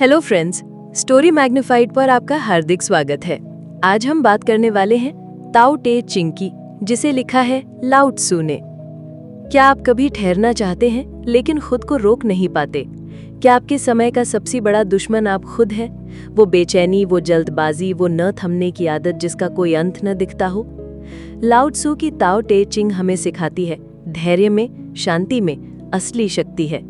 Hello friends, story magnified पर आपका हार्दिक स्वागत है। आज हम बात करने वाले हैं ताओ ते चिंग की, जिसे लिखा है लाओ त्सु ने। क्या आप कभी ठहरना चाहते हैं लेकिन खुद को रोक नहीं पाते? क्या आपके समय का सबसे बड़ा दुश्मन आप खुद है? वो बेचैनी, वो जल्दबाजी, वो न थमने की आदत जिसका कोई अंत न दिखता हो। लाओ त्सु की ताओ ते चिंग हमें सिखाती है धैर्य में, शांति में असली शक्ति है।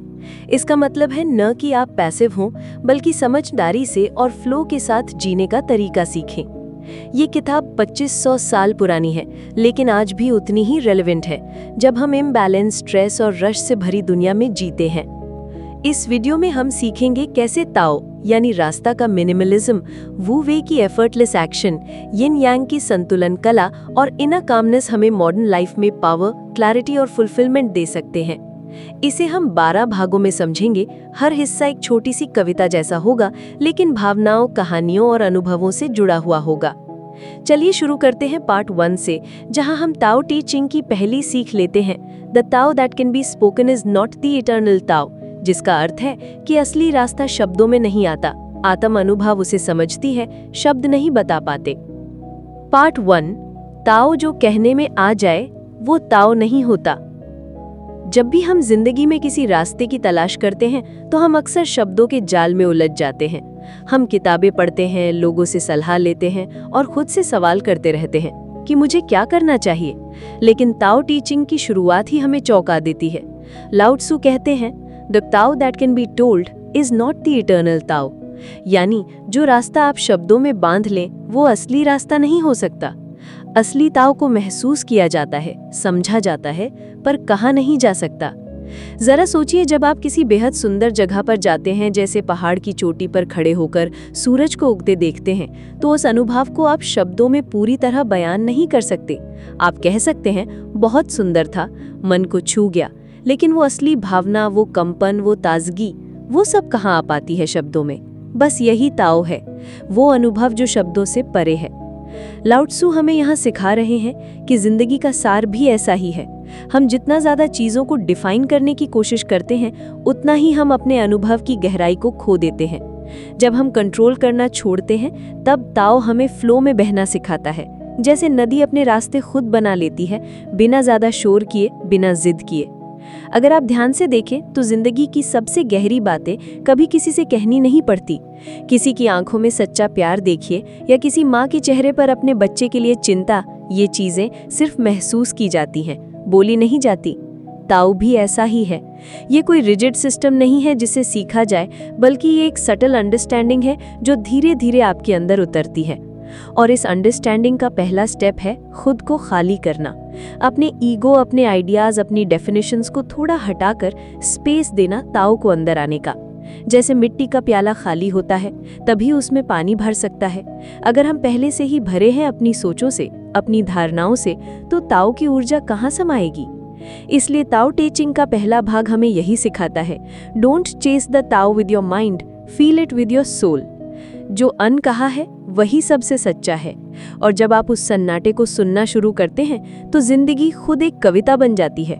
इसका मतलब है न कि आप पैसिव हों, बल्कि समझदारी से और फ्लो के साथ जीने का तरीका सीखें। ये किताब 2500 साल पुरानी है, लेकिन आज भी उतनी ही रेलेवेंट है जब हम इम्बैलेंस, स्ट्रेस और रश से भरी दुनिया में जीते हैं। इस वीडियो में हम सीखेंगे कैसे ताओ यानी रास्ता का मिनिमलिज्म, वू वे की एफर्टलेस एक्शन, यिन यांग की संतुलन कला और इनर कामनेस हमें मॉडर्न लाइफ में पावर, क्लैरिटी और फुलफिलमेंट दे सकते हैं। इसे हम 12 भागों में समझेंगे। हर हिस्सा एक छोटी सी कविता जैसा होगा, लेकिन भावनाओं, कहानियों और अनुभवों से जुड़ा हुआ होगा। चलिए शुरू करते हैं पार्ट 1 से, जहां हम ताओ ते चिंग की पहली सीख लेते हैं। The Tao that can be spoken is not the eternal Tao, जिसका अर्थ है कि असली रास्ता शब्दों में नहीं आता, आत्म अनुभव उसे समझती है, शब्द नहीं बता पाते। पार्ट 1, ताओ जो कहने में आ जाए वो ताओ नहीं होता। जब भी हम जिंदगी में किसी रास्ते की तलाश करते हैं तो हम अक्सर शब्दों के जाल में उलझ जाते हैं। हम किताबें पढ़ते हैं, लोगों से सलाह लेते हैं और खुद से सवाल करते रहते हैं कि मुझे क्या करना चाहिए। लेकिन ताओ ते चिंग की शुरुआत ही हमें चौंका देती है। लाओ त्सु कहते हैं, the Tao that can be told is not the eternal Tao, यानी जो रास्ता आप शब्दों में बांध लें वो असली रास्ता नहीं हो सकता। असली ताओ को महसूस किया जाता है, समझा जाता है, पर कहा नहीं जा सकता। जरा सोचिए, जब आप किसी बेहद सुंदर जगह पर जाते हैं, जैसे पहाड़ की चोटी पर खड़े होकर सूरज को उगते देखते हैं, तो उस अनुभव को आप शब्दों में पूरी तरह बयान नहीं कर सकते। आप कह सकते हैं बहुत सुंदर था, मन को छू गया, लेकिन वो असली भावना, वो कंपन, वो ताजगी, वो सब कहाँ आ पाती है शब्दों में? बस यही ताओ है, वो अनुभव जो शब्दों से परे है। लाओ त्सु हमें यहाँ सिखा रहे हैं कि जिंदगी का सार भी ऐसा ही है। हम जितना ज्यादा चीजों को डिफाइन करने की कोशिश करते हैं, उतना ही हम अपने अनुभव की गहराई को खो देते हैं। जब हम कंट्रोल करना छोड़ते हैं, तब ताओ हमें फ्लो में बहना सिखाता है। जैसे नदी अपने रास्ते खुद बना लेती है, बिना ज्यादा शोर किए, बिना जिद किए। अगर आप ध्यान से देखें तो जिंदगी की सबसे गहरी बातें कभी किसी से कहनी नहीं पड़ती। किसी की आंखों में सच्चा प्यार देखिए, या किसी माँ के चेहरे पर अपने बच्चे के लिए चिंता, ये चीजें सिर्फ महसूस की जाती हैं, बोली नहीं जाती। ताओ भी ऐसा ही है। ये कोई रिजिड सिस्टम नहीं है जिसे सीखा जाए, बल्कि ये एक सटल अंडरस्टैंडिंग है जो धीरे धीरे आपके अंदर उतरती है। और इस अंडरस्टैंडिंग का पहला स्टेप है खुद को खाली करना। अपने ईगो, अपने आइडियाज, अपनी डेफिनेशंस को थोड़ा हटाकर स्पेस देना ताओ को अंदर आने का। जैसे मिट्टी का प्याला खाली होता है, तभी उसमें पानी भर सकता है। अगर हम पहले से ही भरे हैं अपनी सोचों से, अपनी धारणाओं से, तो ताओ की ऊर्जा कहाँ समाएगी? इसलिए ताओ ते चिंग का पहला भाग हमें यही सिखाता है, don't chase the Tao with your mind, feel it with your soul. जो अनकहा है वही सबसे सच्चा है। और जब आप उस सन्नाटे को सुनना शुरू करते हैं तो जिंदगी खुद एक कविता बन जाती है।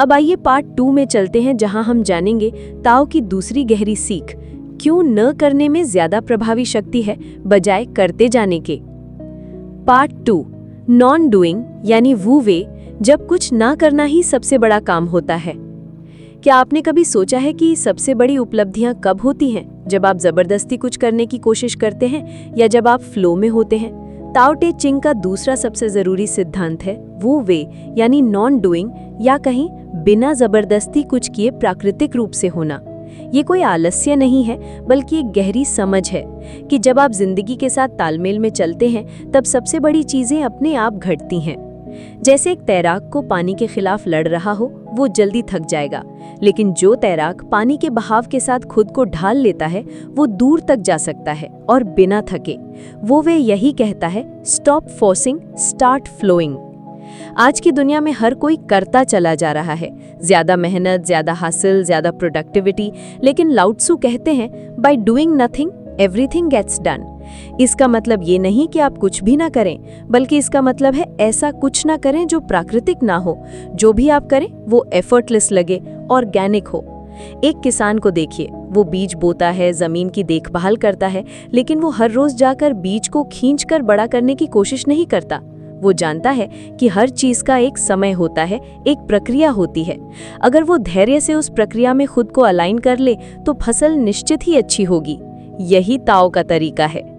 अब आइए पार्ट 2 में चलते हैं, जहां हम जानेंगे ताओ की दूसरी गहरी सीख, क्यों न करने में ज्यादा प्रभावी शक्ति है बजाय करते जाने के। पार्ट 2, नॉन डूइंग यानी वू वे, जब कुछ ना करना ही सबसे बड़ा काम होता है। क्या आपने कभी सोचा है कि सबसे बड़ी उपलब्धियां कब होती हैं? जब आप जबरदस्ती कुछ करने की कोशिश करते हैं या जब आप फ्लो में होते हैं? ताओ ते चिंग का दूसरा सबसे जरूरी सिद्धांत है वू वे यानी नॉन डूइंग, या कहीं बिना जबरदस्ती कुछ किए प्राकृतिक रूप से होना। ये कोई आलस्य नहीं है, बल्कि एक गहरी समझ है कि जब आप जिंदगी के साथ तालमेल में चलते हैं, तब सबसे बड़ी चीजें अपने आप घटती हैं। जैसे एक तैराक को पानी के खिलाफ लड़ रहा हो, वो जल्दी थक जाएगा, लेकिन जो तैराक पानी के बहाव के साथ खुद को ढाल लेता है, वो दूर तक जा सकता है और बिना थके। वो वे यही कहता है, स्टॉप फोर्सिंग, स्टार्ट फ्लोइंग। आज की दुनिया में हर कोई करता चला जा रहा है, ज्यादा मेहनत, ज्यादा हासिल, ज्यादा प्रोडक्टिविटी, लेकिन लाओ त्सु कहते हैं, by doing nothing everything gets done. इसका मतलब ये नहीं कि आप कुछ भी ना करें, बल्कि इसका मतलब है ऐसा कुछ ना करें जो प्राकृतिक ना हो। जो भी आप करें वो एफर्टलेस लगे, ऑर्गेनिक हो। एक किसान को देखिए, वो बीज बोता है, जमीन की देखभाल करता है, लेकिन वो हर रोज जाकर बीज को खींचकर बड़ा करने की कोशिश नहीं करता। वो जानता है कि हर चीज का एक समय होता है, एक प्रक्रिया होती है। अगर वो धैर्य से उस प्रक्रिया में खुद को अलाइन कर ले तो फसल निश्चित ही अच्छी होगी। यही ताओ का तरीका है।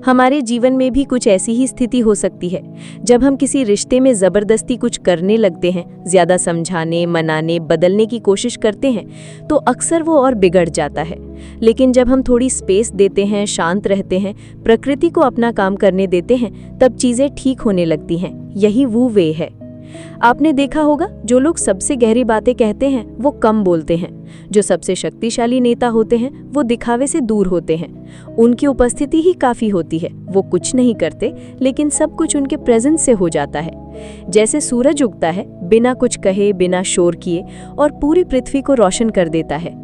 हमारे जीवन में भी कुछ ऐसी ही स्थिति हो सकती है। जब हम किसी रिश्ते में जबरदस्ती कुछ करने लगते हैं, ज्यादा समझाने, मनाने, बदलने की कोशिश करते हैं, तो अक्सर वो और बिगड़ जाता है। लेकिन जब हम थोड़ी स्पेस देते हैं, शांत रहते हैं, प्रकृति को अपना काम करने देते हैं, तब चीजें ठीक होने लगती हैं। यही वो वे है। आपने देखा होगा, जो लोग सबसे गहरी बातें कहते हैं वो कम बोलते हैं। जो सबसे शक्तिशाली नेता होते हैं वो दिखावे से दूर होते हैं। उनकी उपस्थिति ही काफी होती है। वो कुछ नहीं करते, लेकिन सब कुछ उनके प्रेजेंस से हो जाता है। जैसे सूरज उगता है बिना कुछ कहे, बिना शोर किए, और पूरी पृथ्वी को रोशन कर देता है।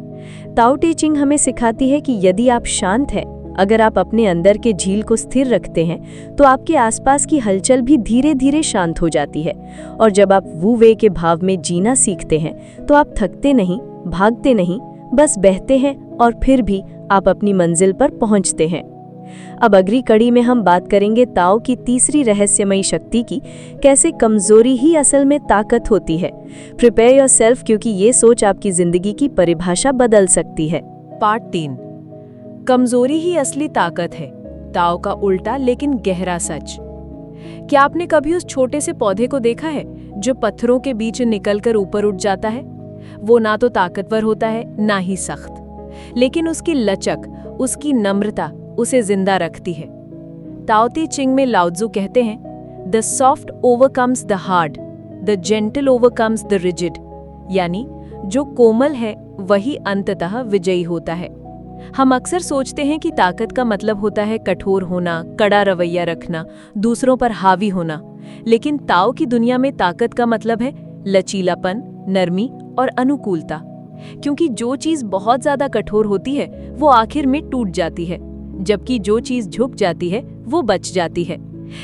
ताओ ते चिंग हमें सिखाती है कि यदि आप शांत हैं, अगर आप अपने अंदर के झील को स्थिर रखते हैं, तो आपके आसपास की हलचल भी धीरे धीरे शांत हो जाती है। और जब आप वू वे के भाव में जीना सीखते हैं, तो आप थकते नहीं, भागते नहीं, बस बहते हैं, और फिर भी आप अपनी मंजिल पर पहुंचते हैं। अब अगली कड़ी में हम बात करेंगे ताओ की तीसरी रहस्यमयी शक्ति की, कैसे कमजोरी ही असल में ताकत होती है। प्रिपेयर योरसेल्फ, क्योंकि ये सोच आपकी जिंदगी की परिभाषा बदल सकती है। पार्ट 3, कमजोरी ही असली ताकत है, ताओ का उल्टा लेकिन गहरा सच। क्या आपने कभी उस छोटे से पौधे को देखा है जो पत्थरों के बीच निकलकर ऊपर उठ जाता है? वो ना तो ताकतवर होता है, ना ही सख्त, लेकिन उसकी लचक, उसकी नम्रता उसे जिंदा रखती है। ताओ ते चिंग में लाओ त्ज़ू कहते हैं, the soft overcomes the hard, the gentle overcomes the rigid. यानी जो कोमल है वही अंततः विजयी होता है। हम अक्सर सोचते हैं कि ताकत का मतलब होता है कठोर होना, कड़ा रवैया रखना, दूसरों पर हावी होना। लेकिन ताओ की दुनिया में ताकत का मतलब है लचीलापन, नरमी और अनुकूलता। क्योंकि जो चीज बहुत ज्यादा कठोर होती है वो आखिर में टूट जाती है, जबकि जो चीज झुक जाती है वो बच जाती है।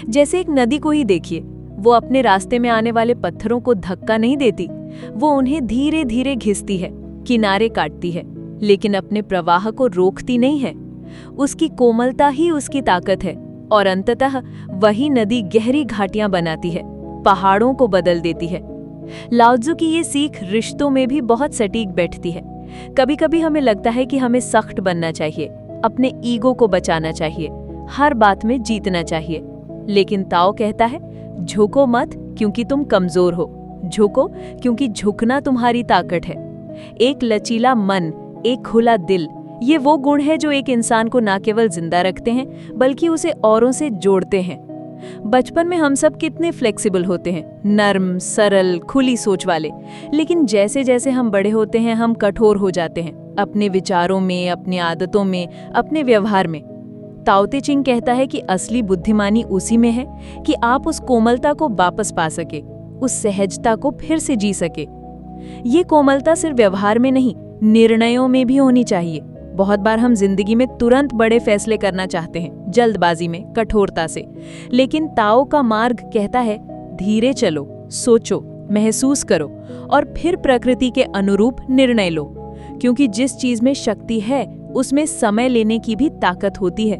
जैसे एक नदी को ही देखिए, वो अपने रास्ते में आने वाले पत्थरों को धक्का नहीं देती, वो उन्हें धीरे धीरे घिसती है, किनारे काटती है, लेकिन अपने प्रवाह को रोकती नहीं है। उसकी कोमलता ही उसकी ताकत है, और अंततः वही नदी गहरी घाटियां बनाती है, पहाड़ों को बदल देती है। लाओ त्ज़ू की ये सीख रिश्तों में भी बहुत सटीक बैठती है। कभी कभी हमें लगता है कि हमें सख्त बनना चाहिए, अपने ईगो को बचाना चाहिए, हर बात में जीतना चाहिए। लेकिन ताओ कहता है, झुको मत क्योंकि तुम कमजोर हो, झुको क्योंकि झुकना तुम्हारी ताकत है। एक लचीला मन, एक खुला दिल, ये वो गुण है जो एक इंसान को ना केवल जिंदा रखते हैं बल्कि उसे औरों से जोड़ते हैं। बचपन में हम सब कितने फ्लेक्सिबल होते हैं, नर्म, सरल, खुली सोच वाले। लेकिन जैसे जैसे हम बड़े होते हैं हम कठोर हो जाते हैं, अपने विचारों में, अपनी आदतों में, अपने व्यवहार में। ताओ ते चिंग कहता है कि असली बुद्धिमानी उसी में है कि आप उस कोमलता को वापस पा सके, उस सहजता को फिर से जी सके। ये कोमलता सिर्फ व्यवहार में नहीं, निर्णयों में भी होनी चाहिए। बहुत बार हम जिंदगी में तुरंत बड़े फैसले करना चाहते हैं, जल्दबाजी में, कठोरता से। लेकिन ताओ का मार्ग कहता है, धीरे चलो, सोचो, महसूस करो, और फिर प्रकृति के अनुरूप निर्णय लो। क्योंकि जिस चीज में शक्ति है उसमें समय लेने की भी ताकत होती है।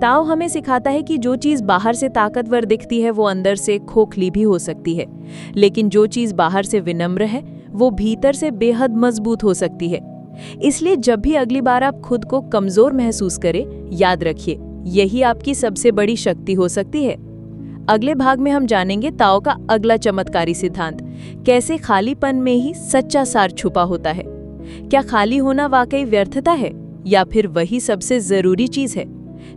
ताओ हमें सिखाता है कि जो चीज बाहर से ताकतवर दिखती है वो अंदर से खोखली भी हो सकती है, लेकिन जो चीज बाहर से विनम्र है वो भीतर से बेहद मजबूत हो सकती है। इसलिए जब भी अगली बार आप खुद को कमजोर महसूस करें, याद रखिए, यही आपकी सबसे बड़ी शक्ति हो सकती है। अगले भाग में हम जानेंगे ताओ का अगला चमत्कारी सिद्धांत, कैसे खालीपन में ही सच्चा सार छुपा होता है। क्या खाली होना वाकई व्यर्थता है, या फिर वही सबसे जरूरी चीज है?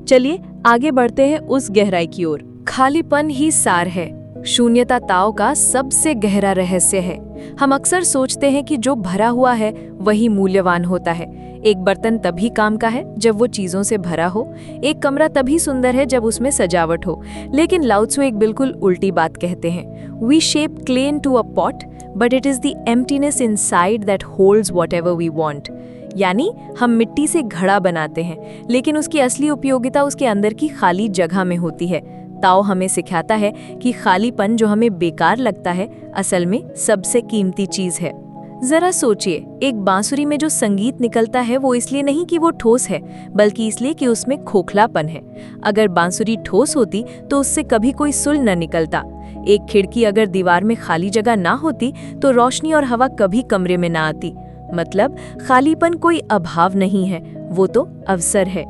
चलिए आगे बढ़ते हैं उस गहराई की ओर। खालीपन ही सार है, शून्यता ताओ का सबसे गहरा रहस्य है। हम अक्सर सोचते हैं कि जो भरा हुआ है वही मूल्यवान होता है। एक बर्तन तभी काम का है जब वो चीजों से भरा हो, एक कमरा तभी सुंदर है जब उसमें सजावट हो। लेकिन लाओ त्ज़ू एक बिल्कुल उल्टी बात कहते हैं, we shape clay into a pot but it is the emptiness inside that holds whatever we want. यानी हम मिट्टी से घड़ा बनाते हैं, लेकिन उसकी असली उपयोगिता उसके अंदर की खाली जगह में होती है। ताओ हमें सिखाता है कि खालीपन जो हमें बेकार लगता है असल में सबसे कीमती चीज है। जरा सोचिए, एक बांसुरी में जो संगीत निकलता है वो इसलिए नहीं कि वो ठोस है, बल्कि इसलिए कि उसमें खोखलापन है। अगर बांसुरी ठोस होती तो उससे कभी कोई सुर न निकलता। एक खिड़की अगर दीवार में खाली जगह ना होती तो रोशनी और हवा कभी कमरे में ना आती। मतलब खालीपन कोई अभाव नहीं है, वो तो अवसर है।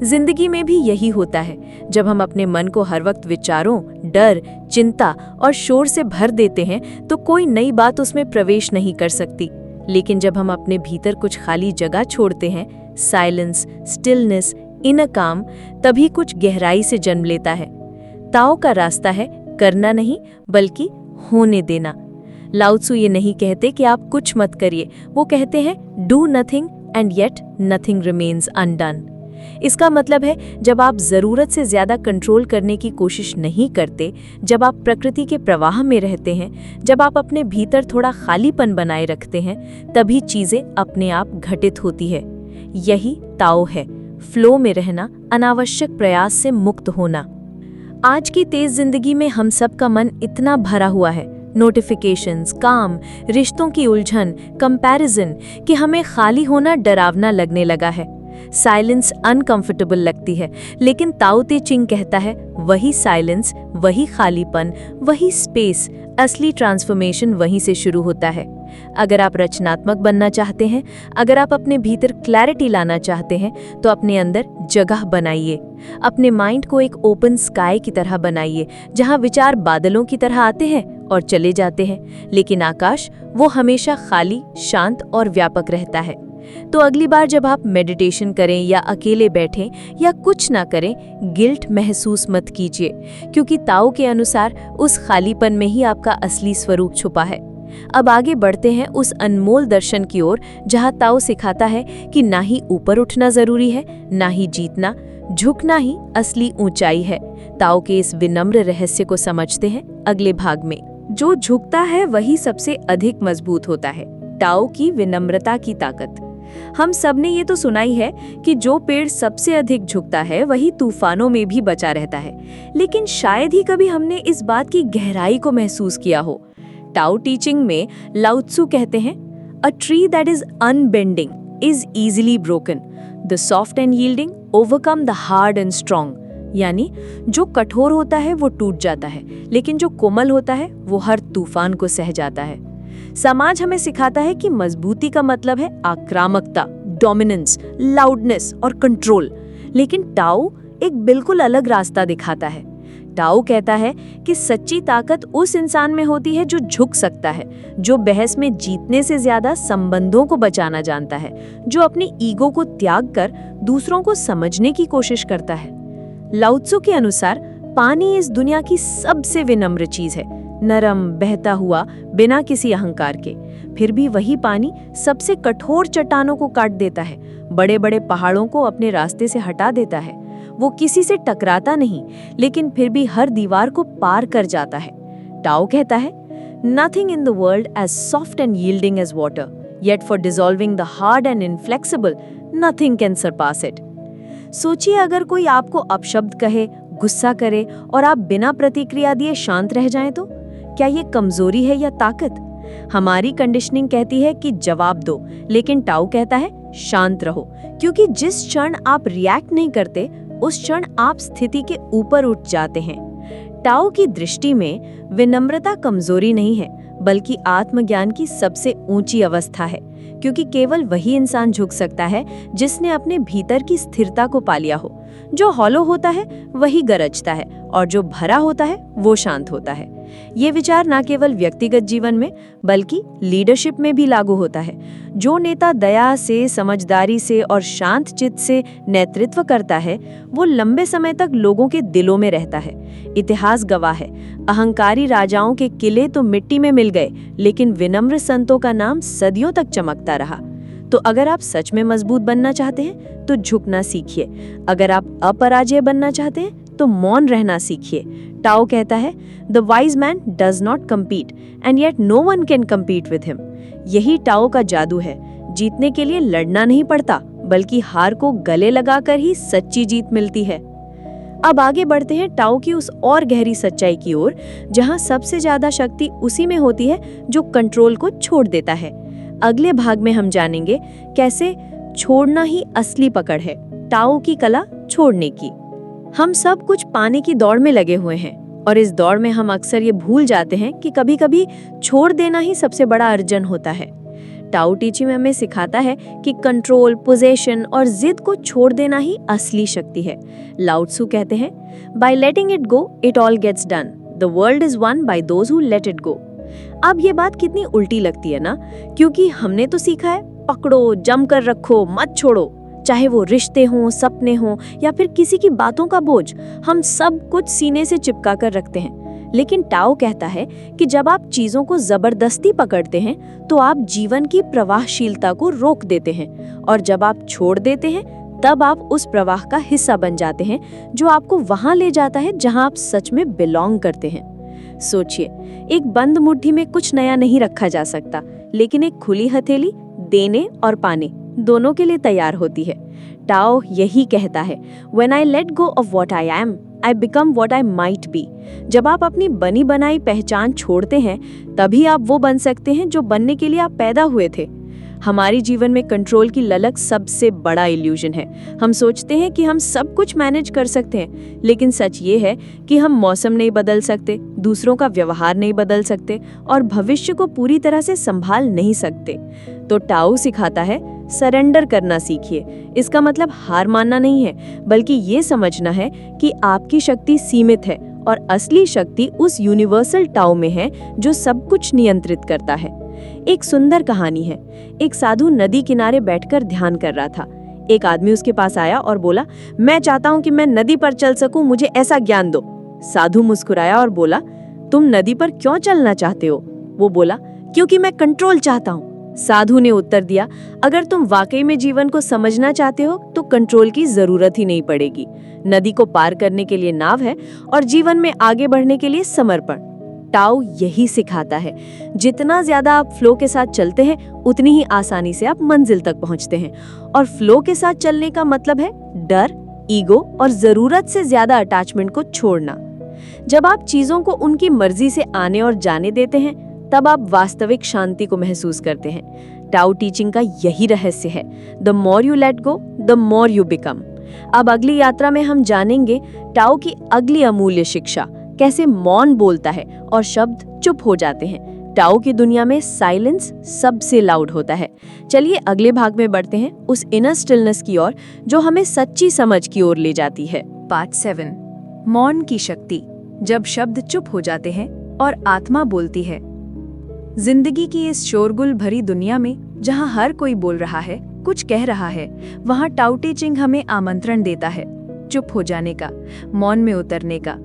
जिंदगी में भी यही होता है। जब हम अपने मन को हर वक्त विचारों, डर, चिंता और शोर से भर देते हैं तो कोई नई बात उसमें प्रवेश नहीं कर सकती। लेकिन जब हम अपने भीतर कुछ खाली जगह छोड़ते हैं, साइलेंस, स्टिलनेस, इनर काम, तभी कुछ गहराई से जन्म लेता है। ताओ का रास्ता है करना नहीं, बल्कि होने देना। लाओ त्सु ये नहीं कहते कि आप कुछ मत करिए, वो कहते हैं do nothing and yet nothing remains undone. इसका मतलब है जब आप जरूरत से ज्यादा कंट्रोल करने की कोशिश नहीं करते, जब आप प्रकृति के प्रवाह में रहते हैं, जब आप अपने भीतर थोड़ा खालीपन बनाए रखते हैं, तभी चीजें अपने आप घटित होती है। यही ताओ है, फ्लो में रहना, अनावश्यक प्रयास से मुक्त होना। आज की तेज जिंदगी में हम सब का मन इतना भरा हुआ है, नोटिफिकेशंस, काम, रिश्तों की उलझन, कंपैरिजन, कि हमें खाली होना डरावना लगने लगा है। साइलेंस अनकंफर्टेबल लगती है, लेकिन ताओ ते चिंग कहता है वही साइलेंस, वही खालीपन, वही स्पेस, असली ट्रांसफॉर्मेशन वहीं से शुरू होता है। अगर आप रचनात्मक बनना चाहते हैं, अगर आप अपने भीतर क्लैरिटी लाना चाहते हैं, तो अपने अंदर जगह बनाइए। अपने माइंड को एक ओपन स्काई की तरह बनाइए, जहां विचार बादलों की तरह आते हैं और चले जाते हैं, लेकिन आकाश वो हमेशा खाली, शांत और व्यापक रहता है। तो अगली बार जब आप मेडिटेशन करें या अकेले बैठें या कुछ ना करें, गिल्ट महसूस मत कीजिए, क्योंकि ताओ के अनुसार उस खालीपन में ही आपका असली स्वरूप छुपा है। अब आगे बढ़ते हैं उस अनमोल दर्शन की ओर, जहां ताओ सिखाता है कि ना ही ऊपर उठना जरूरी है, ना ही जीतना, झुकना ही असली ऊंचाई है। ताओ के इस विनम्र रहस्य को समझते हैं अगले भाग में। जो झुकता है वही सबसे अधिक मजबूत होता है। ताओ की विनम्रता की ताकत। हम सब ने ये तो सुना ही है कि जो पेड़ सबसे अधिक झुकता है वही तूफानों में भी बचा रहता है, लेकिन शायद ही कभी हमने इस बात की गहराई को महसूस किया हो। ताओ टीचिंग में लाओ त्सु कहते हैं, a tree that is unbending is easily broken, the soft and yielding overcome the hard and strong. यानी जो कठोर होता है वो टूट जाता है, लेकिन जो कोमल होता है वो हर तूफान को सह जाता है। समाज हमें सिखाता है कि मजबूती का मतलब है आक्रामकता, डोमिनेंस, लाउडनेस और कंट्रोल, लेकिन ताओ एक बिल्कुल अलग रास्ता दिखाता है। ताओ कहता है कि सच्ची ताकत उस इंसान में होती है जो झुक सकता है, जो बहस में जीतने से ज्यादा संबंधों को बचाना जानता है, जो अपनी ईगो को त्याग कर दूसरों को समझने की कोशिश करता है। लाओ त्सु के अनुसार पानी इस दुनिया की सबसे विनम्र चीज है, नरम, बहता हुआ, बिना किसी अहंकार के। फिर भी वही पानी सबसे कठोर चट्टानों को काट देता है, बड़े बड़े पहाड़ों को अपने रास्ते से हटा देता है। वो किसी से टकराता नहीं, लेकिन फिर भी हर दीवार को पार कर जाता है। ताओ कहता है, nothing in the world as soft and yielding as water, yet for dissolving the hard and inflexible nothing can surpass it. सोचिए, अगर कोई आपको अपशब्द कहे, गुस्सा करे और आप बिना प्रतिक्रिया दिए शांत रह जाएं तो क्या ये कमजोरी है या ताकत? हमारी कंडीशनिंग कहती है कि जवाब दो, लेकिन ताओ कहता है शांत रहो, क्योंकि जिस क्षण आप रिएक्ट नहीं करते उस क्षण आप स्थिति के ऊपर उठ जाते हैं। ताओ की दृष्टि में विनम्रता कमजोरी नहीं है, बल्कि आत्मज्ञान की सबसे ऊंची अवस्था है, क्योंकि केवल वही इंसान झुक सकता है जिसने अपने भीतर की स्थिरता को पा लिया हो। जो हॉलो होता है वही गरजता है, और जो भरा होता है वो शांत होता है। ये विचार न केवल व्यक्तिगत जीवन में बल्कि लीडरशिप में भी लागू होता है। जो नेता दया से, समझदारी से और शांत चित्त से नेतृत्व करता है, वो लंबे समय तक लोगों के दिलों में रहता है। इतिहास गवाह है, अहंकारी राजाओं के किले तो मिट्टी में मिल गए, लेकिन विनम्र संतों का नाम सदियों तक चमकता रहा। तो अगर आप सच में मजबूत बनना चाहते हैं तो झुकना सीखिए। अगर आप अपराजय बनना चाहते हैं तो मौन रहना सीखिए। ताओ कहता है, the wise man does not compete and yet no one can compete with him. यही ताओ का जादू है। जीतने के लिए लड़ना नहीं पड़ता, बल्कि हार को गले लगाकर ही सच्ची जीत मिलती है। अब आगे बढ़ते हैं ताओ की उस और गहरी सच्चाई की ओर, जहां सबसे ज्यादा शक्ति उसी में होती है जो कंट्रोल को छोड़ देता है। अगले भाग में हम जानेंगे कैसे छोड़ना ही असली पकड़ है, टाओ की कला छोड़ने की। हम सब कुछ पाने की दौड़ में लगे हुए हैं और इस दौड़ में हम अक्सर ये भूल जाते हैं कि कभी-कभी छोड़ देना ही सबसे बड़ा अर्जन होता है। टाओ टी चिंग हमें सिखाता है कि कंट्रोल, पोजेशन और जिद को छोड़ देना ही असली शक्ति है। लाओ त्सु कहते हैं, by letting it go it all gets done, the world is won by those who let it go. अब ये बात कितनी उल्टी लगती है ना, क्योंकि हमने तो सीखा है पकड़ो, जम कर रखो, मत छोड़ो। चाहे वो रिश्ते हों, सपने हों या फिर किसी की बातों का बोझ, हम सब कुछ सीने से चिपका कर रखते हैं। लेकिन टाओ कहता है कि जब आप चीजों को जबरदस्ती पकड़ते हैं तो आप जीवन की प्रवाहशीलता को रोक देते हैं, और जब आप छोड़ देते हैं तब आप उस प्रवाह का हिस्सा बन जाते हैं जो आपको वहां ले जाता है जहां आप सच में बिलोंग करते हैं। सोचिए, एक बंद मुट्ठी में कुछ नया नहीं रखा जा सकता, लेकिन एक खुली हथेली देने और पाने दोनों के लिए तैयार होती है। टाओ यही कहता है, When I let go of what I am, I become what I might be। जब आप अपनी बनी बनाई पहचान छोड़ते हैं तभी आप वो बन सकते हैं जो बनने के लिए आप पैदा हुए थे। हमारी जीवन में कंट्रोल की ललक सबसे बड़ा इल्यूजन है। हम सोचते हैं कि हम सब कुछ मैनेज कर सकते हैं, लेकिन सच ये है कि हम मौसम नहीं बदल सकते, दूसरों का व्यवहार नहीं बदल सकते और भविष्य को पूरी तरह से संभाल नहीं सकते। तो टाओ सिखाता है, सरेंडर करना सीखिए। इसका मतलब हार मानना नहीं है, बल्कि ये समझना है कि आपकी शक्ति सीमित है और असली शक्ति उस यूनिवर्सल टाओ में है जो सब कुछ नियंत्रित करता है। एक सुंदर कहानी है। एक साधु नदी किनारे बैठकर ध्यान कर रहा था। एक आदमी उसके पास आया और बोला, मैं चाहता हूँ कि मैं नदी पर चल सकूं, मुझे ऐसा ज्ञान दो। साधु मुस्कुराया और बोला, तुम नदी पर क्यों चलना चाहते हो? वो बोला, क्योंकि मैं कंट्रोल चाहता हूँ। साधु ने उत्तर दिया, अगर तुम वाकई में जीवन को समझना चाहते हो तो कंट्रोल की जरूरत ही नहीं पड़ेगी। नदी को पार करने के लिए नाव है और जीवन में आगे बढ़ने के लिए समर्पण। टाओ यही सिखाता है, जितना ज्यादा आप फ्लो के साथ चलते हैं उतनी ही आसानी से आप मंजिल तक पहुंचते हैं। और फ्लो के साथ चलने का मतलब है डर, ईगो और जरूरत से ज्यादा अटैचमेंट को छोड़ना। जब आप चीजों को उनकी मर्जी से आने और जाने देते हैं तब आप वास्तविक शांति को महसूस करते हैं। टाओ टीचिंग का यही रहस्य है, the more you let go the more you become. अब अगली यात्रा में हम जानेंगे टाओ की अगली अमूल्य शिक्षा, कैसे मौन बोलता है और शब्द चुप हो जाते हैं। टाओ की दुनिया में साइलेंस सबसे लाउड होता है। चलिए अगले भाग में बढ़ते हैं उस इनर स्टिलनेस की ओर जो हमें सच्ची समझ की ओर ले जाती है। पार्ट 7, मौन की शक्ति, जब शब्द चुप हो जाते हैं और आत्मा बोलती है। जिंदगी की इस शोरगुल भरी दुनिया में जहां हर कोई बोल रहा है, कुछ कह रहा है, वहां टाओ टी चिंग हमें आमंत्रण देता है चुप हो जाने का, मौन में उतरने का।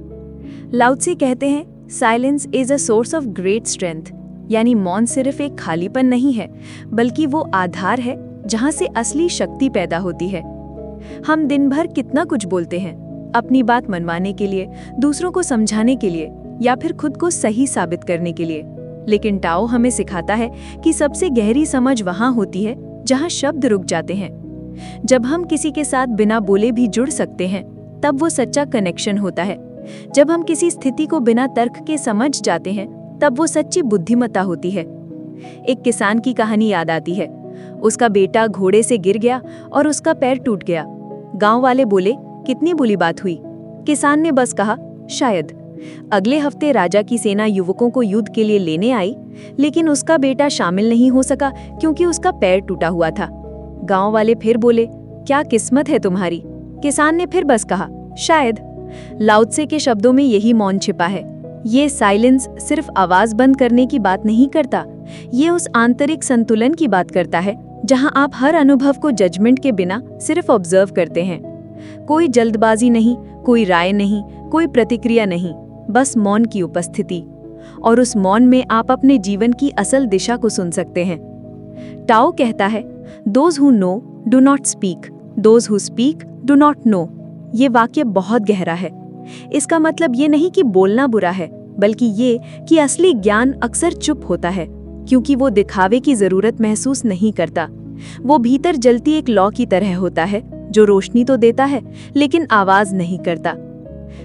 लाओ त्से कहते हैं, silence is a source of great strength, यानी मौन सिर्फ एक खालीपन नहीं है, बल्कि वो आधार है जहां से असली शक्ति पैदा होती है। हम दिन भर कितना कुछ बोलते हैं, अपनी बात मनवाने के लिए, दूसरों को समझाने के लिए या फिर खुद को सही साबित करने के लिए। लेकिन टाओ हमें सिखाता है कि सबसे गहरी समझ वहां होती है जहां शब्द रुक जाते हैं। जब हम किसी के साथ बिना बोले भी जुड़ सकते हैं तब वो सच्चा कनेक्शन होता है। जब हम किसी स्थिति को बिना तर्क के समझ जाते हैं तब वो सच्ची बुद्धिमत्ता होती है। एक किसान की कहानी याद आती है। उसका बेटा घोड़े से गिर गया और उसका पैर टूट गया। गांव वाले बोले, कितनी बुरी बात हुई? किसान ने बस कहा, शायद। अगले हफ्ते राजा की सेना युवकों को युद्ध के लिए लेने आई, लेकिन उसका बेटा शामिल नहीं हो सका क्योंकि उसका पैर टूटा हुआ था। गांव वाले फिर बोले, क्या किस्मत है तुम्हारी? किसान ने फिर बस कहा, शायद। लाओ त्से के शब्दों में यही मौन छिपा है। ये साइलेंस सिर्फ आवाज बंद करने की बात नहीं करता, ये उस आंतरिक संतुलन की बात करता है जहां आप हर अनुभव को जजमेंट के बिना सिर्फ ऑब्जर्व करते हैं। कोई जल्दबाजी नहीं, कोई राय नहीं, कोई प्रतिक्रिया नहीं, बस मौन की उपस्थिति। और उस मौन में आप अपने जीवन की असल दिशा को सुन सकते हैं। टाओ कहता है, those who know do not speak, those who speak do not know. ये वाक्य बहुत गहरा है। इसका मतलब ये नहीं कि बोलना बुरा है, बल्कि ये कि असली ज्ञान अक्सर चुप होता है, क्योंकि वो दिखावे की जरूरत महसूस नहीं करता। वो भीतर जलती एक लौ की तरह होता है जो रोशनी तो देता है लेकिन आवाज नहीं करता।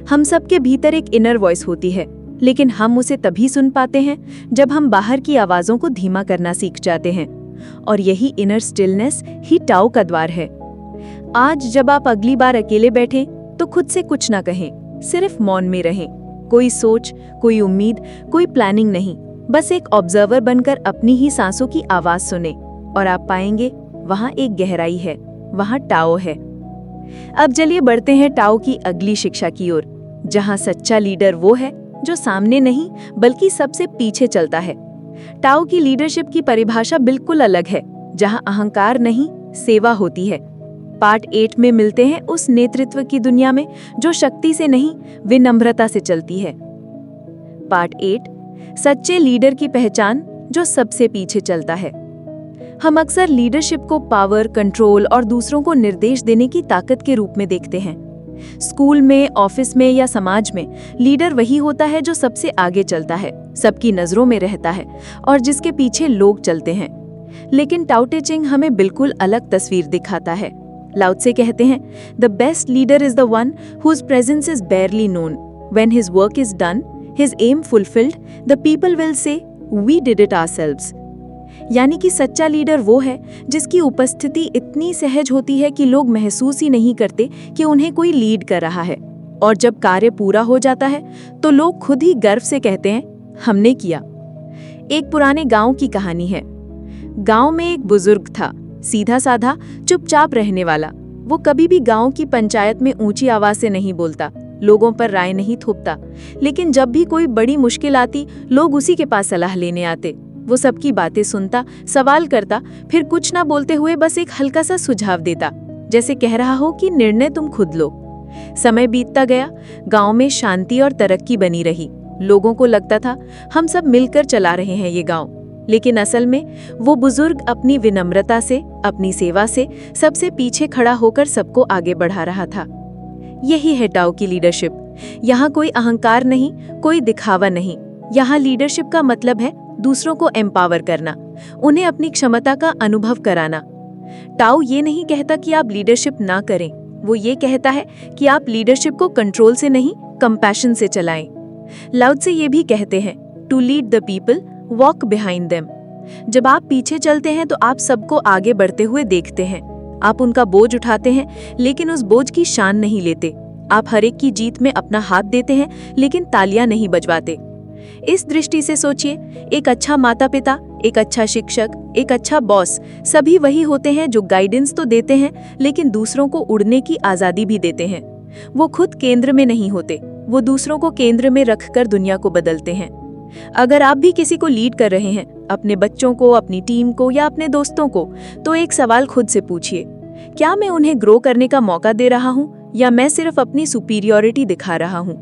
हम सबके भीतर एक इनर वॉइस होती है, लेकिन हम उसे तभी सुन पाते हैं जब हम बाहर की आवाजों को धीमा करना सीख जाते हैं। और यही इनर स्टिलनेस ही टाओ का द्वार है। आज जब आप अगली बार अकेले बैठें तो खुद से कुछ ना कहें, सिर्फ मौन में रहें। कोई सोच, कोई उम्मीद, कोई प्लानिंग नहीं, बस एक ऑब्जर्वर बनकर अपनी ही सांसों की आवाज सुने और आप पाएंगे वहां एक गहराई है, वहां टाओ है। अब चलिए बढ़ते हैं टाओ की अगली शिक्षा की ओर, जहां सच्चा लीडर वो है जो सामने नहीं बल्कि सबसे पीछे चलता है। टाओ की लीडरशिप की परिभाषा बिल्कुल अलग है, जहां अहंकार नहीं सेवा होती है। पार्ट 8 में मिलते हैं उस नेतृत्व की दुनिया में जो शक्ति से नहीं विनम्रता से चलती है। पार्ट 8, सच्चे लीडर की पहचान जो सबसे पीछे चलता है। हम अक्सर लीडरशिप को पावर, कंट्रोल और दूसरों को निर्देश देने की ताकत के रूप में देखते हैं। स्कूल में, ऑफिस में या समाज में लीडर वही होता है जो सबसे आगे चलता है, सबकी नजरों में रहता है और जिसके पीछे लोग चलते हैं। लेकिन टाओ ते चिंग हमें बिल्कुल अलग तस्वीर दिखाता है। लाओ त्से कहते हैं, the best leader is the one whose presence is barely known. When his work is done, his aim fulfilled, the people will say we did it ourselves. यानी कि सच्चा लीडर वो है जिसकी उपस्थिति इतनी सहज होती है कि लोग महसूस ही नहीं करते कि उन्हें कोई लीड कर रहा है, और जब कार्य पूरा हो जाता है तो लोग खुद ही गर्व से कहते हैं, हमने किया। एक पुराने गांव की कहानी है। गांव में एक बुजुर्ग था, सीधा साधा, चुपचाप रहने वाला। वो कभी भी गांव की पंचायत में ऊंची आवाज से नहीं बोलता, लोगों पर राय नहीं थोपता, लेकिन जब भी कोई बड़ी मुश्किल आती लोग उसी के पास सलाह लेने आते। वो सबकी बातें सुनता, सवाल करता, फिर कुछ ना बोलते हुए बस एक हल्का सा सुझाव देता, जैसे कह रहा हो कि निर्णय तुम खुद लो। समय बीतता गया, गांव में शांति और तरक्की बनी रही। लोगों को लगता था हम सब मिलकर चला रहे हैं ये गांव, लेकिन असल में वो बुजुर्ग अपनी विनम्रता से, अपनी सेवा से सबसे पीछे खड़ा होकर सबको आगे बढ़ा रहा था। यही है टाओ की लीडरशिप। यहाँ कोई अहंकार नहीं, कोई दिखावा नहीं। यहाँ लीडरशिप का मतलब है दूसरों को एम्पावर करना, उन्हें अपनी क्षमता का अनुभव कराना। टाओ ये नहीं कहता कि आप लीडरशिप ना करें, वो ये कहता है कि आप लीडरशिप को कंट्रोल से नहीं, कंपैशन से चलाएं। लाओ त्से ये भी कहते हैं, to lead the people, walk behind them. जब आप पीछे चलते हैं तो आप सबको आगे बढ़ते हुए देखते हैं। आप उनका बोझ उठाते हैं, लेकिन उस बोझ की शान नहीं लेते। आप हर एक की जीत में अपना हाथ देते हैं, लेकिन तालियां नहीं बजवाते। इस दृष्टि से सोचिए, एक अच्छा माता पिता, एक अच्छा शिक्षक, एक अच्छा बॉस, सभी वही होते हैं जो गाइडेंस तो देते हैं, लेकिन दूसरों को उड़ने की आज़ादी भी देते हैं। वो खुद केंद्र में नहीं होते, वो दूसरों को केंद्र में रखकर दुनिया को बदलते हैं। अगर आप भी किसी को लीड कर रहे हैं, अपने बच्चों को, अपनी टीम को या अपने दोस्तों को, तो एक सवाल खुद से पूछिए, क्या मैं उन्हें ग्रो करने का मौका दे रहा हूँ या मैं सिर्फ अपनी सुपीरियरिटी दिखा रहा हूँ?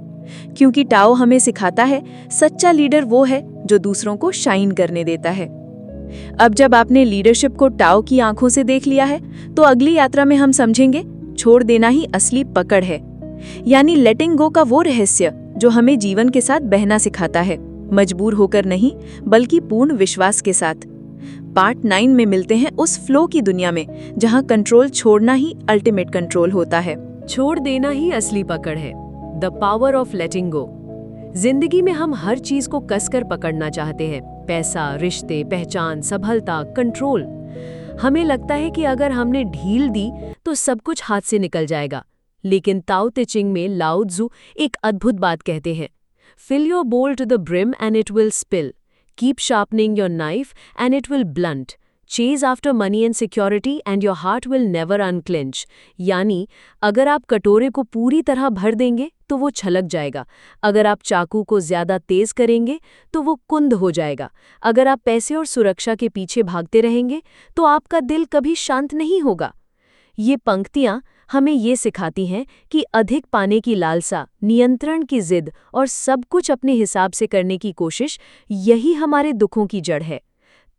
क्योंकि टाओ हमें सिखाता है, सच्चा लीडर वो है जो दूसरों को शाइन करने देता है। अब जब आपने लीडरशिप को टाओ की आंखों से देख लिया है, तो अगली यात्रा में हम समझेंगे छोड़ देना ही असली पकड़ है। यानी लेटिंग गो का वो रहस्य जो हमें जीवन के साथ बहना सिखाता है, मजबूर होकर नहीं बल्कि पूर्ण विश्वास के साथ। पार्ट 9 में मिलते हैं उस फ्लो की दुनिया में जहां कंट्रोल छोड़ना ही अल्टीमेट कंट्रोल होता है। छोड़ देना ही असली पकड़ है, द पावर ऑफ लेटिंग गो। जिंदगी में हम हर चीज को कसकर पकड़ना चाहते हैं, पैसा, रिश्ते, पहचान, सफलता, कंट्रोल। हमें लगता है कि अगर हमने ढील दी तो सब कुछ हाथ से निकल जाएगा। लेकिन ताओ ते चिंग में लाओ त्सु एक अद्भुत बात कहते हैं, fill your bowl to the brim and it will spill. Keep sharpening your knife and it will blunt. Chase after money and security and your heart will never unclench. यानी अगर आप कटोरे को पूरी तरह भर देंगे तो वो छलक जाएगा। अगर आप चाकू को ज्यादा तेज करेंगे तो वो कुंद हो जाएगा। अगर आप पैसे और सुरक्षा के पीछे भागते रहेंगे तो आपका दिल कभी शांत नहीं होगा। ये पंक्तियां हमें ये सिखाती हैं कि अधिक पाने की लालसा, नियंत्रण की जिद और सब कुछ अपने हिसाब से करने की कोशिश, यही हमारे दुखों की जड़ है।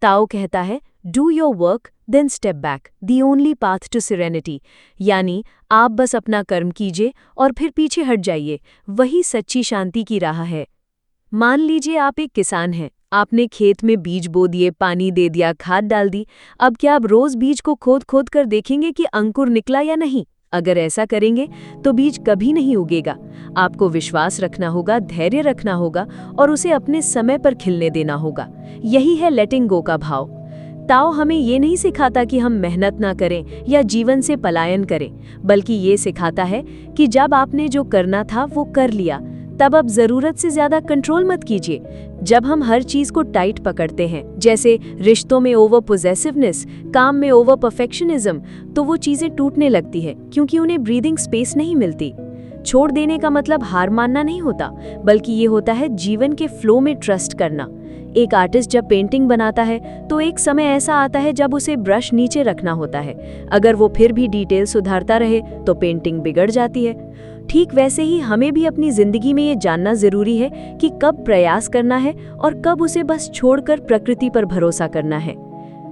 ताओ कहता है, do your work then step back, the only path to serenity. यानी आप बस अपना कर्म कीजिए और फिर पीछे हट जाइए, वही सच्ची शांति की राह है। मान लीजिए आप एक किसान हैं, आपने खेत में बीज बो दिए, पानी दे दिया, खाद डाल दी। अब क्या आप रोज बीज को खोद खोद कर देखेंगे कि अंकुर निकला या नहीं? अगर ऐसा करेंगे तो बीज कभी नहीं उगेगा। आपको विश्वास रखना होगा, धैर्य रखना होगा और उसे अपने समय पर खिलने देना होगा। यही है लेटिंग गो का भाव। ताओ हमें ये नहीं सिखाता कि हम मेहनत ना करें या जीवन से पलायन करें, बल्कि ये सिखाता है कि जब आपने जो करना था वो कर लिया, तब अब जरूरत से ज्यादा कंट्रोल मत कीजिए। जब हम हर चीज को टाइट पकड़ते हैं, जैसे रिश्तों में ओवर पोजेसिवनेस, काम में ओवर परफेक्शनिज्म, तो वो चीजें टूटने लगती है क्योंकि उन्हें ब्रीदिंग स्पेस नहीं मिलती। छोड़ देने का मतलब हार मानना नहीं होता, बल्कि ये होता है जीवन के फ्लो में ट्रस्ट करना। एक आर्टिस्ट जब पेंटिंग बनाता है तो एक समय ऐसा आता है जब उसे ब्रश नीचे रखना होता है। अगर वो फिर भी डिटेल सुधारता रहे तो पेंटिंग बिगड़ जाती है। ठीक वैसे ही हमें भी अपनी जिंदगी में ये जानना जरूरी है कि कब प्रयास करना है और कब उसे बस छोड़कर प्रकृति पर भरोसा करना है।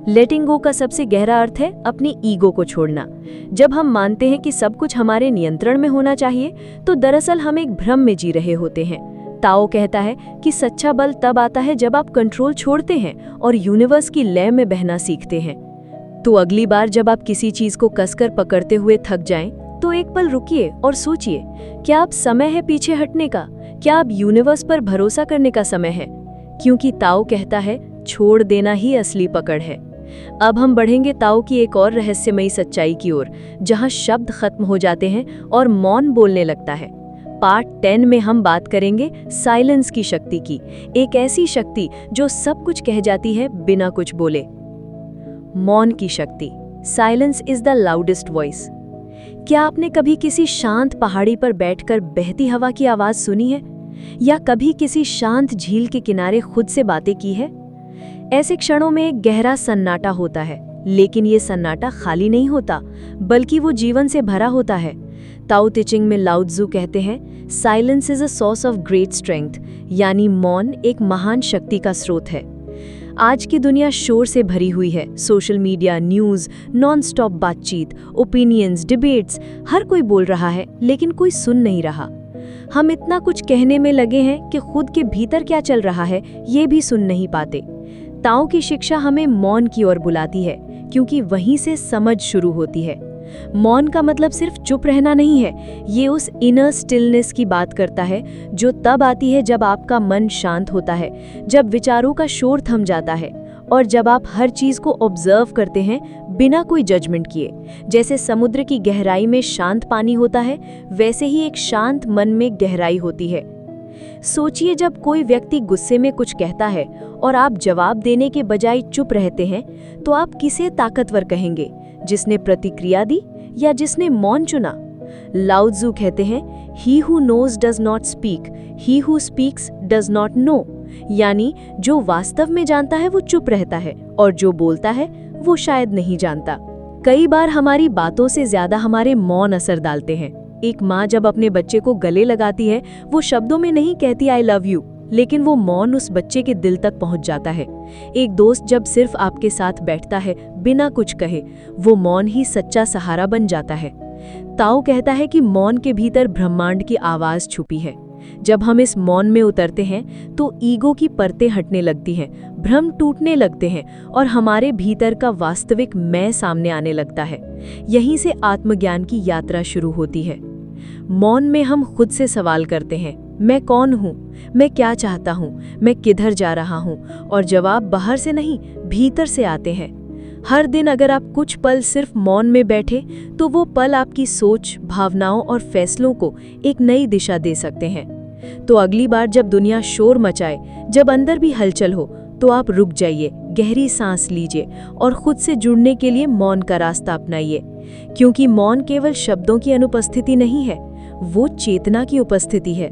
लेटिंग गो का सबसे गहरा अर्थ है अपनी ईगो को छोड़ना। जब हम मानते हैं कि सब कुछ हमारे नियंत्रण में होना चाहिए, तो दरअसल हम एक भ्रम में जी रहे होते हैं। ताओ कहता है कि सच्चा बल तब आता है जब आप कंट्रोल छोड़ते हैं और यूनिवर्स की लय में बहना सीखते हैं। तो अगली बार जब आप किसी चीज को कसकर पकड़ते हुए थक जाएं, तो एक पल रुकिए और सोचिए, क्या अब समय है पीछे हटने का? क्या अब यूनिवर्स पर भरोसा करने का समय है? क्योंकि ताओ कहता है छोड़ देना ही असली पकड़ है। अब हम बढ़ेंगे ताओ की एक और रहस्यमयी सच्चाई की ओर, जहां शब्द खत्म हो जाते हैं और मौन बोलने लगता है। पार्ट 10 में हम बात करेंगे साइलेंस की शक्ति की, एक ऐसी शक्ति जो सब कुछ कह जाती है बिना कुछ बोले। मौन की शक्ति। Silence is the loudest voice. क्या आपने कभी किसी शांत पहाड़ी पर बैठकर बहती हवा की आवाज सुनी है, या कभी किसी शांत झील के किनारे खुद से बातें की है? ऐसे क्षणों में एक गहरा सन्नाटा होता है, लेकिन ये सन्नाटा खाली नहीं होता, बल्कि वो जीवन से भरा होता है। ताओ ते चिंग में लाओ त्ज़ू कहते हैं, silence is a source of great strength, यानी मौन एक महान शक्ति का स्रोत है। आज की दुनिया शोर से भरी हुई है। Social media, news, non stop बातचीत, ओपिनियंस, डिबेट्स, हर कोई बोल रहा है, लेकिन कोई सुन नहीं रहा। हम इतना कुछ कहने में लगे हैं कि खुद के भीतर क्या चल रहा है ये भी सुन नहीं पाते। ताओ की शिक्षा हमें मौन की ओर बुलाती है, क्योंकि वहीं से समझ शुरू होती है। मौन का मतलब सिर्फ चुप रहना नहीं है, ये उस इनर स्टिलनेस की बात करता है जो तब आती है जब आपका मन शांत होता है, जब विचारों का शोर थम जाता है और जब आप हर चीज को ऑब्जर्व करते हैं बिना कोई जजमेंट किए। जैसे समुद्र की गहराई में शांत पानी होता है, वैसे ही एक शांत मन में गहराई होती है। सोचिए, जब कोई व्यक्ति गुस्से में कुछ कहता है और आप जवाब देने के बजाय चुप रहते हैं, तो आप किसे ताकतवर कहेंगे, जिसने प्रतिक्रिया दी या जिसने मौन चुना? लाओ त्ज़ू कहते हैं, he who knows does not speak, he who speaks does not know. यानी जो वास्तव में जानता है वो चुप रहता है, और जो बोलता है वो शायद नहीं जानता। कई बार हमारी बातों से ज्यादा हमारे मौन असर डालते हैं। एक माँ जब अपने बच्चे को गले लगाती है, वो शब्दों में नहीं कहती आई लव यू, लेकिन वो मौन उस बच्चे के दिल तक पहुंच जाता है। एक दोस्त जब सिर्फ आपके साथ बैठता है बिना कुछ कहे, वो मौन ही सच्चा सहारा बन जाता है। ताओ कहता है कि मौन के भीतर ब्रह्मांड की आवाज छुपी है। जब हम इस मौन में उतरते हैं तो ईगो की परतें हटने लगती हैं, भ्रम टूटने लगते हैं और हमारे भीतर का वास्तविक मैं सामने आने लगता है। यहीं से आत्मज्ञान की यात्रा शुरू होती है। मौन में हम खुद से सवाल करते हैं, मैं कौन हूँ, मैं क्या चाहता हूँ, मैं किधर जा रहा हूँ? और जवाब बाहर से नहीं, भीतर से आते हैं। हर दिन अगर आप कुछ पल सिर्फ मौन में बैठे, तो वो पल आपकी सोच, भावनाओं और फैसलों को एक नई दिशा दे सकते हैं। तो अगली बार जब दुनिया शोर मचाए, जब अंदर भी हलचल हो, तो आप रुक जाइए, गहरी सांस लीजिए और खुद से जुड़ने के लिए मौन का रास्ता अपनाइए। क्योंकि मौन केवल शब्दों की अनुपस्थिति नहीं है, वो चेतना की उपस्थिति है।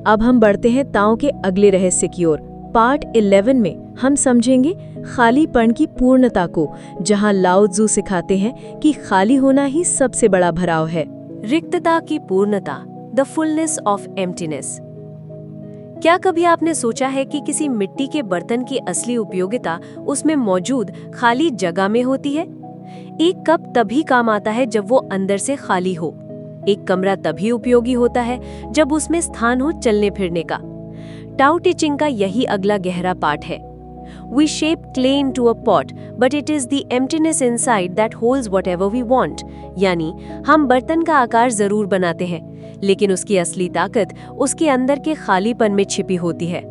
अब हम बढ़ते हैं ताओ के अगले रहस्य की ओर। पार्ट 11 में हम समझेंगे खालीपन की पूर्णता को, जहां लाओ त्ज़ू सिखाते हैं कि खाली होना ही सबसे बड़ा भराव है। रिक्तता की पूर्णता, द फुलनेस ऑफ एम्प्टीनेस। क्या कभी आपने सोचा है कि किसी मिट्टी के बर्तन की असली उपयोगिता उसमें मौजूद खाली जगह में होती है? एक कप तभी काम आता है जब वो अंदर से खाली हो। एक कमरा तभी उपयोगी होता है जब उसमें स्थान हो चलने फिरने का। टाओ ते चिंग का यही अगला गहरा पाठ है। We shape clay into a pot, but it is the emptiness inside that holds whatever we want. यानी हम बर्तन का आकार जरूर बनाते हैं, लेकिन उसकी असली ताकत उसके अंदर के खालीपन में छिपी होती है।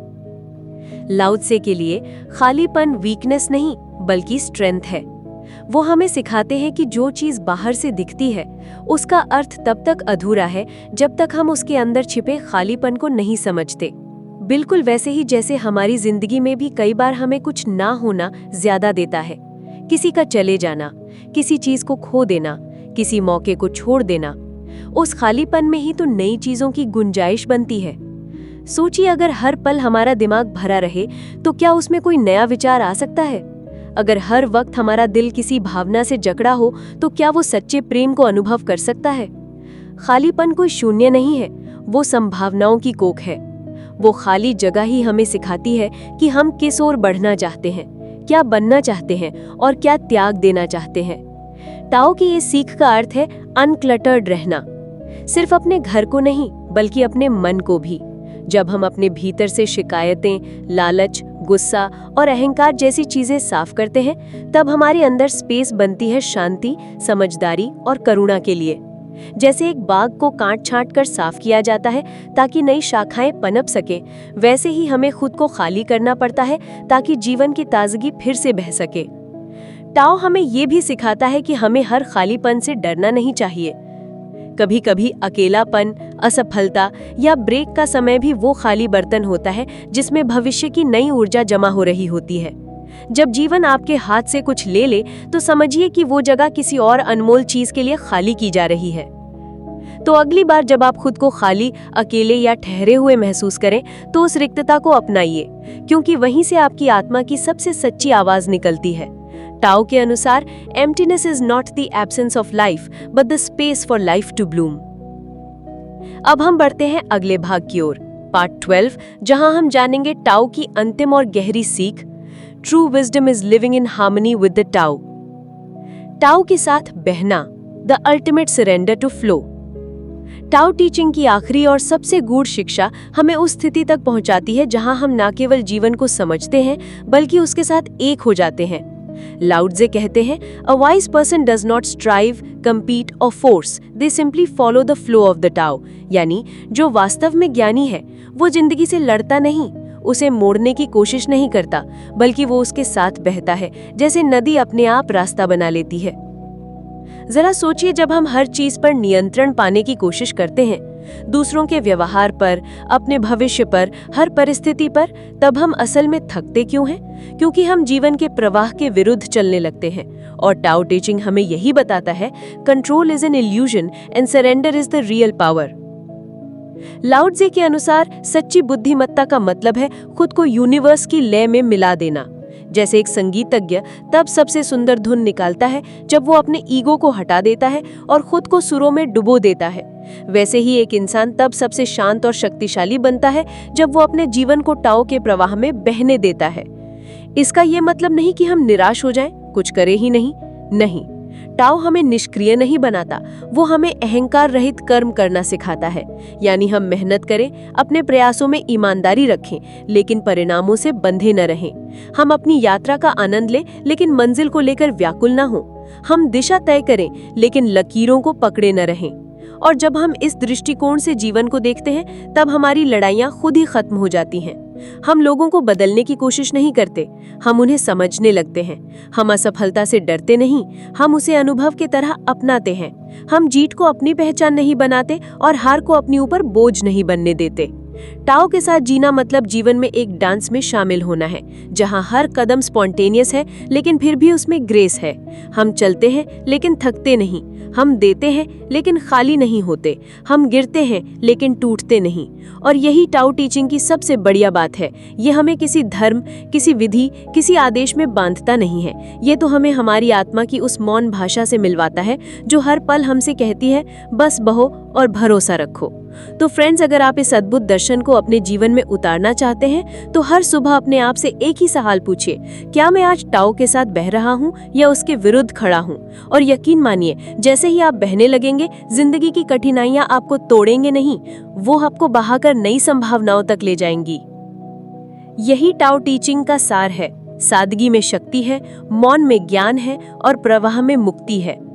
लाओ त्से के लिए खालीपन वीकनेस नहीं, बल्कि स्ट्रेंथ है। वो हमें सिखाते हैं कि जो चीज़ बाहर से दिखती है उसका अर्थ तब तक अधूरा है जब तक हम उसके अंदर छिपे खालीपन को नहीं समझते। बिल्कुल वैसे ही जैसे हमारी जिंदगी में भी कई बार हमें कुछ ना होना ज्यादा देता है। किसी का चले जाना, किसी चीज को खो देना, किसी मौके को छोड़ देना, उस खालीपन में ही तो नई चीजों की गुंजाइश बनती है। सोचिए, अगर हर पल हमारा दिमाग भरा रहे तो क्या उसमें कोई नया विचार आ सकता है? अगर हर वक्त हमारा दिल किसी भावना से जकड़ा हो तो क्या वो सच्चे प्रेम को अनुभव कर सकता है? खालीपन कोई शून्य नहीं है, वो संभावनाओं की कोख है। वो खाली जगह ही हमें सिखाती है कि हम किस ओर बढ़ना चाहते हैं, क्या बनना चाहते हैं और क्या त्याग देना चाहते हैं। टाओ की ये सीख का अर्थ है अनक्लटर्ड रहना, सिर्फ अपने घर को नहीं बल्कि अपने मन को भी। जब हम अपने भीतर से शिकायतें, लालच, गुस्सा और अहंकार जैसी चीजें साफ करते हैं तब हमारे अंदर स्पेस बनती है शांति, समझदारी और करुणा के लिए। जैसे एक बाग को काट छांट कर साफ किया जाता है ताकि नई शाखाएं पनप सके, वैसे ही हमें खुद को खाली करना पड़ता है ताकि जीवन की ताजगी फिर से बह सके। टाओ हमें ये भी सिखाता है कि हमें हर खालीपन से डरना नहीं चाहिए। कभी कभी अकेलापन, असफलता या ब्रेक का समय भी वो खाली बर्तन होता है जिसमें भविष्य की नई ऊर्जा जमा हो रही होती है। जब जीवन आपके हाथ से कुछ ले ले तो समझिए कि वो जगह किसी और अनमोल चीज के लिए खाली की जा रही है। तो अगली बार जब आप खुद को खाली, अकेले या ठहरे हुए महसूस करें तो उस रिक्तता को अपनाइए, क्योंकि वहीं से आपकी आत्मा की सबसे सच्ची आवाज निकलती है। टाओ के अनुसार emptiness is not the absence of life but the space for life to bloom. अब हम बढ़ते हैं अगले भाग की ओर, पार्ट 12, जहां हम जानेंगे टाओ की अंतिम और गहरी सीख, true wisdom is living in harmony with the Tao. Tao के साथ बहना, the ultimate surrender to flow. Tao teaching की आखिरी और सबसे गूढ़ शिक्षा हमें उस स्थिति तक पहुंचाती है जहां हम न केवल जीवन को समझते हैं बल्कि उसके साथ एक हो जाते हैं। लाओ त्से कहते हैं, a wise person does not strive, compete or force, they simply follow the flow of the Tao। यानी जो वास्तव में ज्ञानी है वो जिंदगी से लड़ता नहीं, उसे मोड़ने की कोशिश नहीं करता, बल्कि वो उसके साथ बहता है, जैसे नदी अपने आप रास्ता बना लेती है। जरा सोचिए, जब हम हर चीज पर नियंत्रण पाने की कोशिश करते हैं, दूसरों के व्यवहार पर, अपने भविष्य पर, हर परिस्थिति पर, तब हम असल में थकते क्यों हैं? क्योंकि हम जीवन के प्रवाह के विरुद्ध चलने लगते हैं। और टाओ टीचिंग हमें यही बताता है, control is an illusion and surrender is the real power. लाओ त्से के अनुसार सच्ची बुद्धिमत्ता का मतलब है खुद को यूनिवर्स की लय में मिला देना। जैसे एक संगीतज्ञ तब सबसे सुंदर धुन निकालता है जब वो अपने ईगो को हटा देता है और खुद को सुरों में डुबो देता है, वैसे ही एक इंसान तब सबसे शांत और शक्तिशाली बनता है जब वो अपने जीवन को टाओ के प्रवाह में बहने देता है। इसका ये मतलब नहीं कि हम निराश हो जाएं, कुछ करें ही नहीं। टाओ हमें निष्क्रिय नहीं बनाता, वो हमें अहंकार रहित कर्म करना सिखाता है। यानी हम मेहनत करें, अपने प्रयासों में ईमानदारी रखें, लेकिन परिणामों से बंधे न रहें। हम अपनी यात्रा का आनंद लें, लेकिन मंजिल को लेकर व्याकुल न हों। हम दिशा तय करें, लेकिन लकीरों को पकड़े न रहें। और जब हम इस दृष्टिकोण से जीवन को देखते हैं, तब हमारी लड़ाइयाँ खुद ही खत्म हो जाती हैं। हम लोगों को बदलने की कोशिश नहीं करते, हम उन्हें समझने लगते हैं। हम असफलता से डरते नहीं, हम उसे अनुभव की तरह अपनाते हैं। हम जीत को अपनी पहचान नहीं बनाते और हार को अपने ऊपर बोझ नहीं बनने देते। टाओ के साथ जीना मतलब जीवन में एक डांस में शामिल होना है, जहां हर कदम स्पॉन्टेनियस है लेकिन फिर भी उसमें ग्रेस है। हम चलते हैं लेकिन थकते नहीं, हम देते हैं लेकिन खाली नहीं होते, हम गिरते हैं लेकिन टूटते नहीं। और यही टाओ टीचिंग की सबसे बढ़िया बात है, ये हमें किसी धर्म, किसी विधि, किसी आदेश में बांधता नहीं है। ये तो हमें हमारी आत्मा की उस मौन भाषा से मिलवाता है जो हर पल हमसे कहती है, बस बहो और भरोसा रखो। तो फ्रेंड्स, अगर आप इस अद्भुत दर्शन को अपने जीवन में उतारना चाहते हैं तो हर सुबह अपने आप से एक ही सवाल पूछिए, क्या मैं आज टाओ के साथ बह रहा हूँ या उसके विरुद्ध खड़ा हूँ? और यकीन मानिए, जैसे ही आप बहने लगेंगे, जिंदगी की कठिनाइयां आपको तोड़ेंगे नहीं, वो आपको बहाकर नई संभावनाओं तक ले जाएंगी। यही टाओ टीचिंग का सार है। सादगी में शक्ति है, मौन में ज्ञान है और प्रवाह में मुक्ति है।